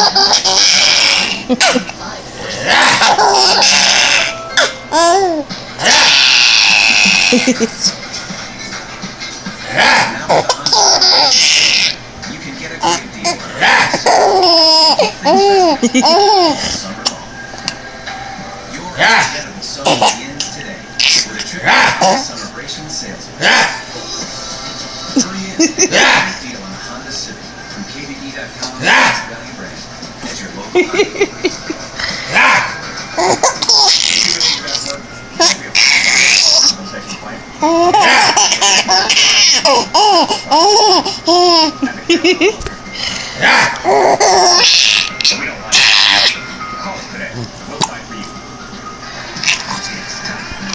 You can get a great deal summer long. Your unforgettable summer begins today with a trip to Celebration Sales Event. Hurry in and get a great deal on a Honda Civic from KBB.com Valley brand at your local Honda dealer.